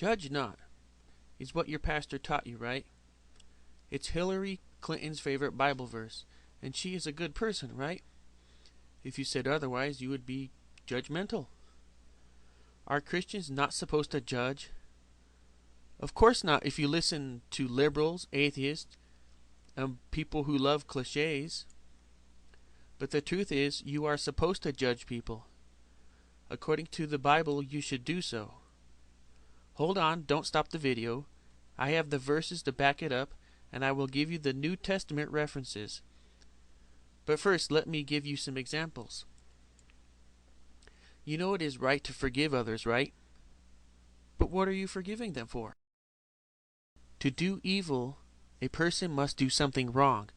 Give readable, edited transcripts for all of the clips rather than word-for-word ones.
Judge not, is what your pastor taught you, right? It's Hillary Clinton's favorite Bible verse, and she is a good person, right? If you said otherwise, you would be judgmental. Are Christians not supposed to judge? Of course not if you listen to liberals, atheists, and people who love cliches. But the truth is, you are supposed to judge people. According to the Bible, you should do so. Hold on, don't stop the video. I have the verses to back it up, and I will give you the New Testament references. But first, let me give you some examples. You know it is right to forgive others, right? But what are you forgiving them for? To do evil, a person must do something wrong.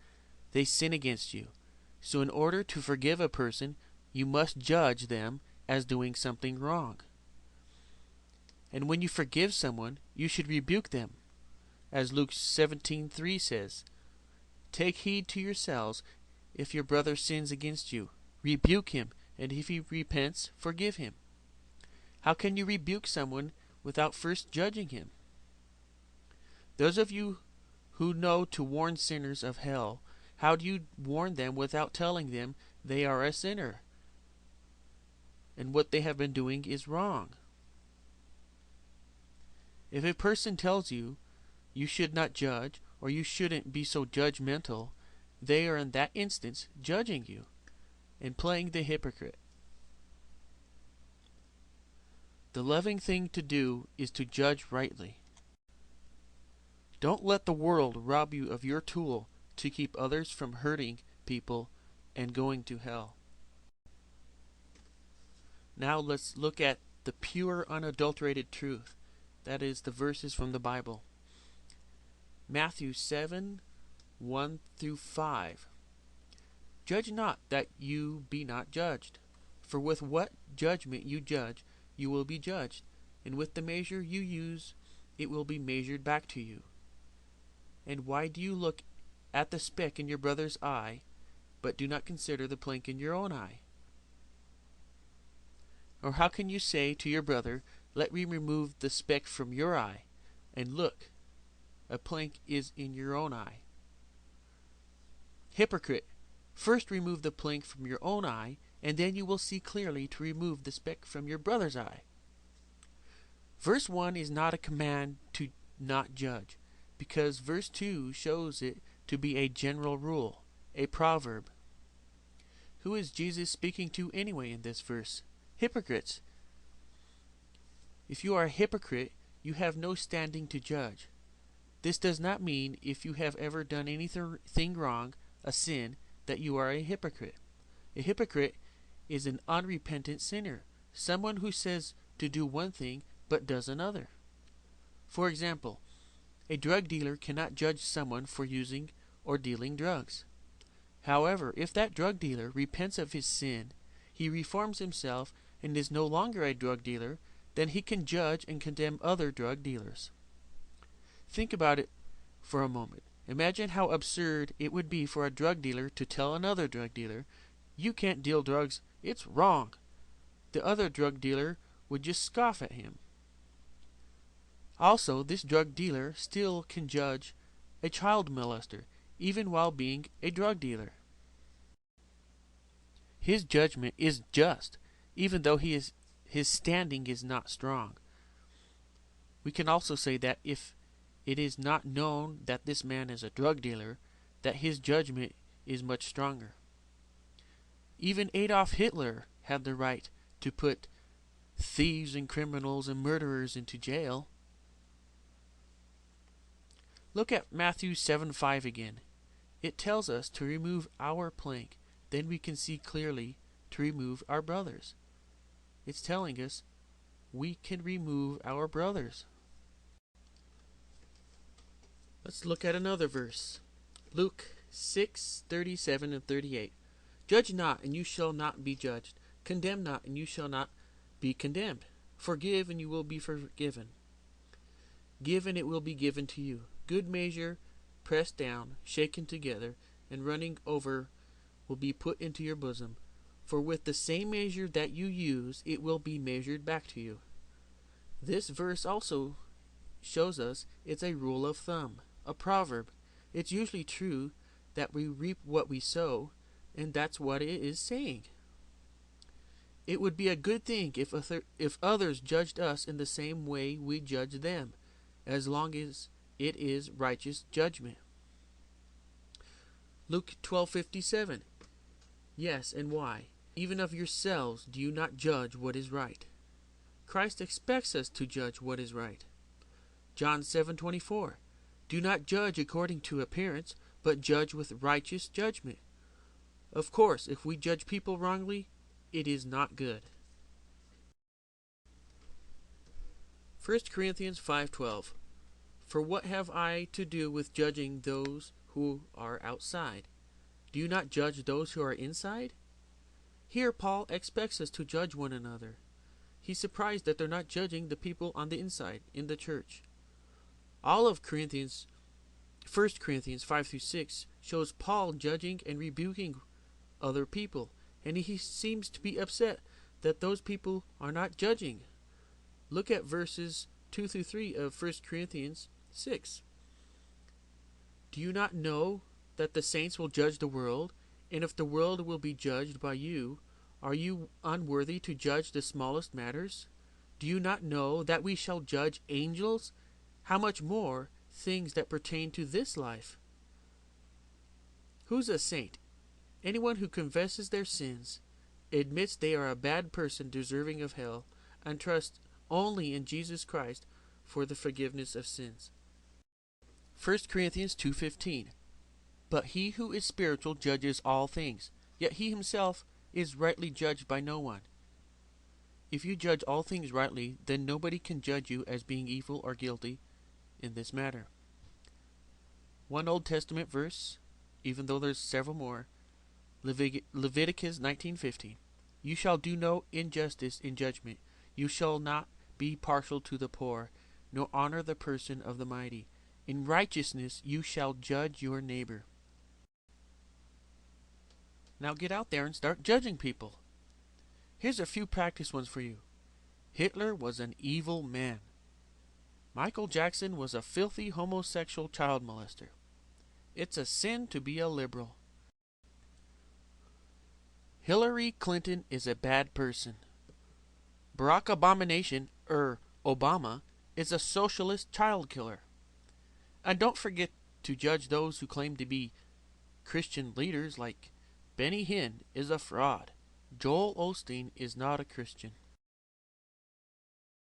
They sin against you. So in order to forgive a person, you must judge them as doing something wrong. And when you forgive someone, you should rebuke them. As Luke 17:3 says, "Take heed to yourselves, if your brother sins against you, rebuke him, and if he repents, forgive him." How can you rebuke someone without first judging him? Those of you who know to warn sinners of hell, how do you warn them without telling them they are a sinner and what they have been doing is wrong? If a person tells you you should not judge or you shouldn't be so judgmental, they are in that instance judging you and playing the hypocrite. The loving thing to do is to judge rightly. Don't let the world rob you of your tool to keep others from hurting people and going to hell. Now let's look at the pure, unadulterated truth. That is the verses from the Bible. Matthew 7:1-5. Judge not, that you be not judged. For with what judgment you judge, you will be judged, and with the measure you use, it will be measured back to you. And why do you look at the speck in your brother's eye, but do not consider the plank in your own eye? Or how can you say to your brother, "Let me remove the speck from your eye," and look, a plank is in your own eye? Hypocrite, first remove the plank from your own eye, and then you will see clearly to remove the speck from your brother's eye. Verse 1 is not a command to not judge, because verse 2 shows it to be a general rule, a proverb. Who is Jesus speaking to anyway in this verse? Hypocrites. If you are a hypocrite, you have no standing to judge. This does not mean if you have ever done anything wrong, a sin, that you are a hypocrite. A hypocrite is an unrepentant sinner, someone who says to do one thing but does another. For example, a drug dealer cannot judge someone for using or dealing drugs. However, if that drug dealer repents of his sin, he reforms himself and is no longer a drug dealer, then he can judge and condemn other drug dealers. Think about it for a moment. Imagine how absurd it would be for a drug dealer to tell another drug dealer, "You can't deal drugs, it's wrong." The other drug dealer would just scoff at him. Also, this drug dealer still can judge a child molester, even while being a drug dealer. His judgment is just, even though his standing is not strong. We can also say that if it is not known that this man is a drug dealer, that his judgment is much stronger. Even Adolf Hitler had the right to put thieves and criminals and murderers into jail. Look at Matthew 7:5 again. It tells us to remove our plank, then we can see clearly to remove our brothers. It's telling us we can remove our brothers. Let's look at another verse. Luke 6:37-38. Judge not, and you shall not be judged. Condemn not, and you shall not be condemned. Forgive, and you will be forgiven. Give, and it will be given to you. Good measure, pressed down, shaken together, and running over will be put into your bosom. For with the same measure that you use, it will be measured back to you. This verse also shows us it's a rule of thumb, a proverb. It's usually true that we reap what we sow, and that's what it is saying. It would be a good thing if others judged us in the same way we judge them, as long as it is righteous judgment. Luke 12:57. Yes, and why? Even of yourselves do you not judge what is right? Christ expects us to judge what is right. John 7:24. Do not judge according to appearance, but judge with righteous judgment. Of course, if we judge people wrongly, it is not good. 1 Corinthians 5:12. For what have I to do with judging those who are outside? Do you not judge those who are inside? Here Paul expects us to judge one another. He's surprised that they're not judging the people on the inside, in the church. All of 1 Corinthians 5-6 shows Paul judging and rebuking other people, and he seems to be upset that those people are not judging. Look at verses 2-3 of 1 Corinthians 6. Do you not know that the saints will judge the world? And if the world will be judged by you, are you unworthy to judge the smallest matters? Do you not know that we shall judge angels? How much more things that pertain to this life? Who's a saint? Anyone who confesses their sins, admits they are a bad person deserving of hell, and trusts only in Jesus Christ for the forgiveness of sins. 1 Corinthians 2:15. But he who is spiritual judges all things, yet he himself is rightly judged by no one. If you judge all things rightly, then nobody can judge you as being evil or guilty in this matter. One Old Testament verse, even though there's several more, Leviticus 19:15. You shall do no injustice in judgment. You shall not be partial to the poor, nor honor the person of the mighty. In righteousness you shall judge your neighbor. Now get out there and start judging people. Here's a few practice ones for you. Hitler was an evil man. Michael Jackson was a filthy homosexual child molester. It's a sin to be a liberal. Hillary Clinton is a bad person. Barack Abomination, Obama, is a socialist child killer. And don't forget to judge those who claim to be Christian leaders, like Benny Hinn is a fraud. Joel Osteen is not a Christian.